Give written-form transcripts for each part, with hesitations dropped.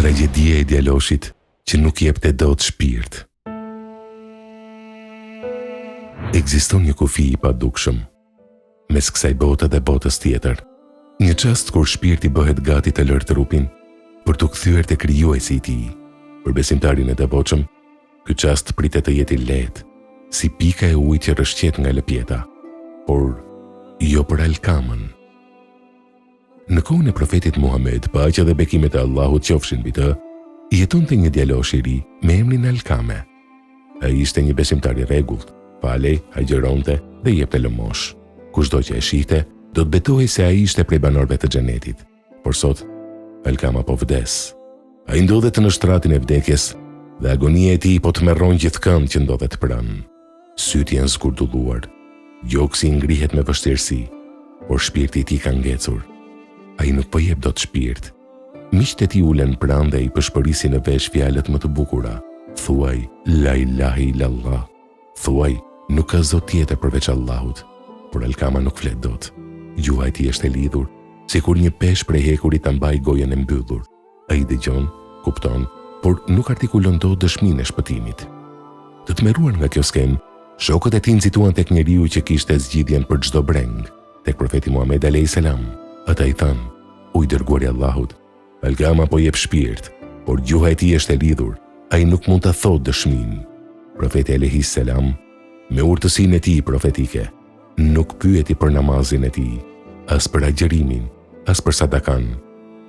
Tragjedia e djaloshit që nuk jepte dot shpirt. Ekziston një kufi i padukshëm mes kësaj bote dhe botës tjetër. Një çast kur shpirti bëhet gati të lërë trupin për të kthyer te krijuesi i tij. Për besimtarin e devotshëm, ky çast pritet të jetë i lehtë, si pika e ujit që rrëshqet nga lëpjeta, por jo për Alkamën. Në kohën e profetit Muhammed, paqja dhe bekimet e Allahut qofshin mbi të, jetonte një djalosh i ri me emrin Alkame. Ai ishte një besimtar i rregullt, falej, agjeronte dhe jepte lëmosh. Kushdo që e shihte, do të betohej se ai ishte prej banorëve të xhenetit. Por sot, Alkama po vdes. Ai ndodhet në shtratin e vdekjes dhe agonia e tij po të merron gjithkënd që ndodhet pranë. Sytë janë zgurdulluar, gjoksi ngrihet me vështirësi, por shpirti i tij ka ngecur. Ai nuk po jep dot shpirt. Miqtë e tij ulen pranë dhe i përshpërisin në vesh fjalët më të bukura. Thuaj, la ilaha illallah. Thuaj, nuk ka zot tjetër përveç Allahut. Por Alkama nuk flet dot. Gjuha e tij është e lidhur, sikur një peshë prej hekurit ta mbajë gojën e mbyllur. Ai dëgjon, kupton, por nuk artikulon dot dëshminë e shpëtimit. Të tmerruar nga kjo skenë, shokët e tij nxituan tek njeriu që kishte zgjidhjen për çdo breng, tek profeti Muhammed alayhis salam. Ata i thanë, u i dërguari i Allahut, Alkama po jep shpirt, por gjuha e tij është e lidhur, ai nuk mund ta thotë dëshminë. Profeti alayhis salam, me urtësinë e tij profetike, nuk pyeti për namazin e tij, as për agjërimin, as për sadakan.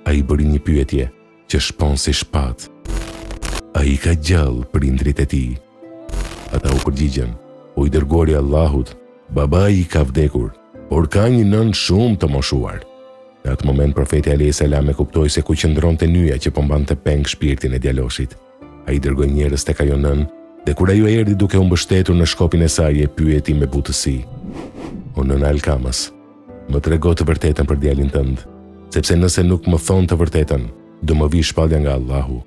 Ai bëri një pyetje që shpon si shpatë. Ai ka gjallë prindrit e tij. Ata u përgjigjen, u i dërguari i Allahut, babai i ka vdekur, por ka një nën shumë të moshuar. Në atë moment profeti alayhis salam e kuptoi se ku qëndronte nyja që po mbante peng shpirtin e djaloshit. Ai dërgoi njerëz tek ajo nën dhe kur ajo erdhi duke u mbështetur në shkopin e saj, e pyeti me butësi: "O nëna Alkamës, më trego të vërtetën për djalin tënd, sepse nëse nuk më thon të vërtetën, do më vi shpallja nga Allahu.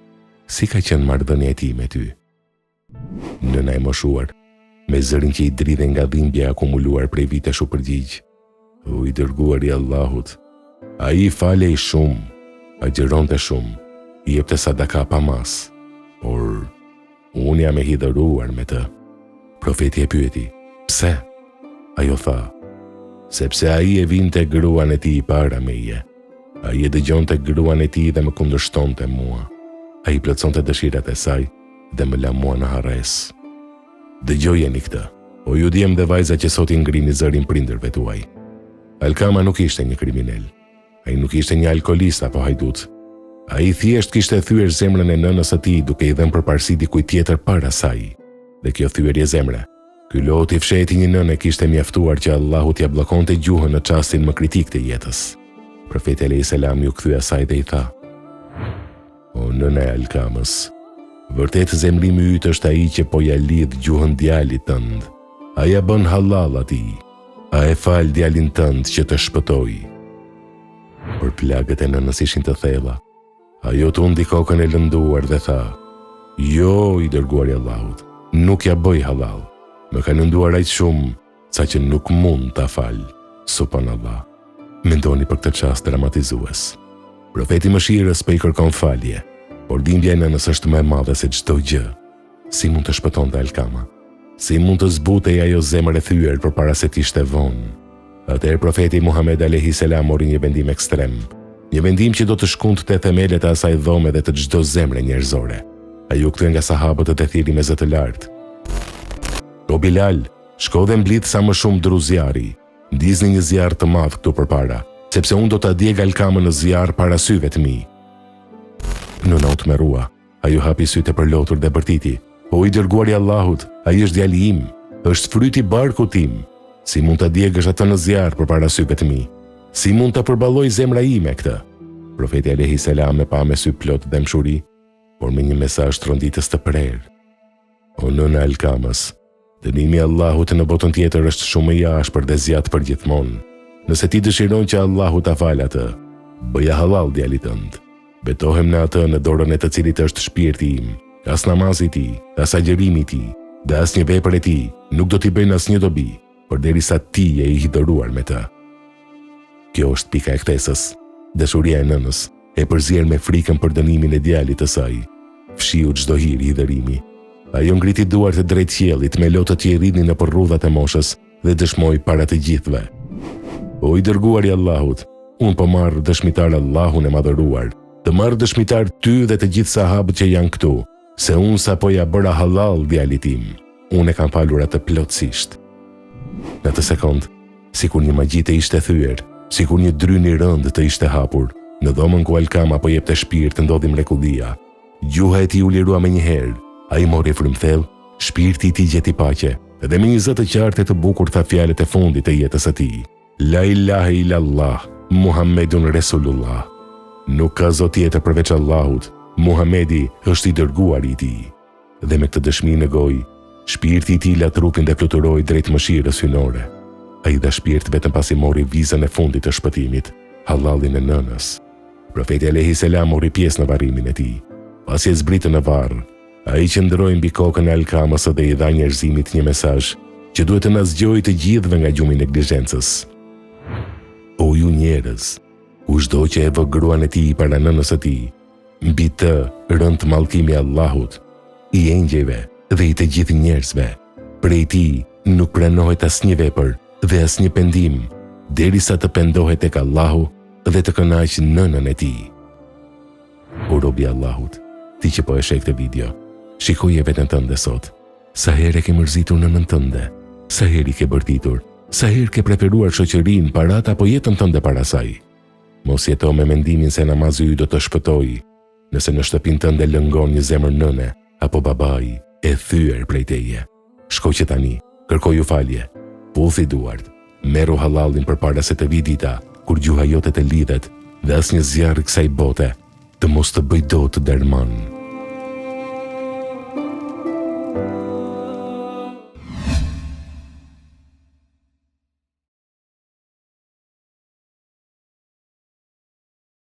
Si ka qenë marrëdhënia e tij me ty?" Nëna e moshuar, me zërin që i dridhe nga dhimbja e akumuluar prej vitesh, u përgjigj: "O i dërguari i Allahut, ai falej shumë, agjeronte shumë, i jepte sadaka pa mas, por unë jam e hidhëruar me të." Profeti e pyeti: "Pse?" Ajo tha: "Sepse ai e vinte gruan e tij para meje. Ai e dëgjonte gruan e tij dhe më kundërshtonte mua. Ai plotësonte dëshirat e saj dhe më la mua në harres. Dëgjojeni këtë, o ju djem dhe vajza që sot i ngrini zërin prindërve tuaj. Alkama nuk ishte një kriminal. Ai nuk ishte një alkolist apo hajdut. Ai thjesht kishte thyer zemrën e nënës së tij duke i dhënë përparësi dikujt tjetër para saj. Dhe kjo thyerje zemre, ky lot i fshehti një nënë, kishte mjaftuar që Allahu t'ia bllokonte gjuhën në çastin më kritik të jetës. Profeti alayhis salam ju kthye asaj dhe i tha: "O nëna e Alkamës, vërtet zemrimi yt është ai që po ja lidh gjuhën djalit tënd. A ja bën halal atij? A e fal djalin tënd që të shpëtoj?" Por plagët e nënës ishin të thella. Ajo tundi kokën e lënduar dhe tha: "Jo, i dërguari i Allahut, nuk ja bëj halal. Më ka lënduar aq shumë sa që nuk mund ta fal. Subhanallah." Mendoni për këtë çast dramatizues. Profeti mëshirës po i kërkon falje, por dhimbja e nënës është më e madhe se çdo gjë. Si mund të shpëtonte Alkama? Si mund të zbutej ajo zemër e thyer përpara se të ishte vonë? Atëherë profeti Muhammed alayhis salam mori një vendim ekstrem, një vendim që do të shkundte themelet e asaj dhome dhe të çdo zemre njerëzore. Ai u kthye nga sahabët e thirrri me zë të lartë: "O Bilal, shko dhe mblidh sa më shumë dru zjarri. Ndizni një zjarr të madh këtu përpara, sepse unë do ta djeg Alkamën në zjarr para syve të mi." Nëna u tmerrua. Ajo hapi sytë e përlotur dhe bërtiti: "O i dërguari i Allahut, ai është djali im, është fryti i barkut tim. Si mund ta djegësh atë në zjarr përpara syve të mi? Si mund ta përballoj zemra ime këtë?" Profeti alayhis salam e pa me sy plot dëmshuri, por me një mesazh tronditës të prerë: "O nëna Alkamës, dënimi i Allahut në botën tjetër është shumë i ashpër dhe zjat për gjithmonë. Nëse ti dëshiron që Allahu ta falë atë, bëja halal djalit tënd. Betohem në atë në dorën e të cilit është shpirti im. As namazi i tij, as agjërimi i tij, dhe as një vepër e tij nuk do t'i bëjnë asnjë dobi, përderisa ti je i hidhëruar me të." Kjo është pika e ktesës. Dashuria e nënës e përzier me frikën për dënimin e djalit të saj. Fshiu çdo hir i dërimi. Ajo ngriti duart e drejt qiellit me lotët që i rridnin nëpër rrudhat e moshës dhe dëshmoi para të gjithëve: O i dërguari i Allahut, unë po marr dëshmitar Allahun e madhëruar, të marr dëshmitar ty dhe të gjithë sahabët që janë këtu, se unë sapo ja bëra halal djalit tim. Unë e kam falur atë plotësisht. Në atë sekond, sikur një magji të ishte thyer, sikur një drynë i rënd të ishte hapur, në dhomën ku Alkama po jepte shpirt të ndodhi mrekullia. Gjuha e tij u lirua menjëherë, ai mori frymthell, shpirti i tij gjeti paqe, dhe me një zë të qartë e të bukur tha fjalët e fundit të jetës së tij: La ilaha illallah, Muhammedun Resulullah. Nuk ka zot tjetër përveç Allahut, Muhamedi është i dërguari i tij. Dhe me këtë dëshmi në gojë, shpirti i tij la trupin dhe fluturoi drejt mëshirës hynore. Ai dha shpirt vetëm pasi mori vizën e fundit të shpëtimit, hallalin e nënës. Profeti alayhi salam mori pjesë në varrimin e tij. Pasi e zbritën në varr, ai qëndroi mbi kokën e Alkamës dhe i dha njerëzimit një mesazh që duhet të na zgjojë të gjithëve nga gjumi i neglizhencës. O ju njerëz, kushdo që e vë gruan e tij para nënës së tij, mbi të rënd mallkimi i Allahut, i engjëjve dhe i të gjithë njerëzve. Prej tij nuk pranohet asnjë vepër dhe asnjë pendim, derisa të pendohet tek Allahu dhe të kënaqë nënën e tij. O robi i Allahut, ti që po e sheh këtë video, shikoje veten tënde sot. Sa herë ke mërzitur nënën tënde? Sa herë i ke bërtitur? Sa herë ke preferuar shoqërinë, paratë apo jetën tënde para saj? Mos jeto me mendimin se namazi yt do të shpëtojë, nëse në shtëpinë tënde lëngon një zemër nëne apo babai e thyer prej teje. Shko që tani, kërkoju falje, puthi duart, merru hallalin përpara se të vi dita kur gjuha jote të lidhet dhe asnjë zjarr i kësaj bote të mos të bëj dot të dërmon.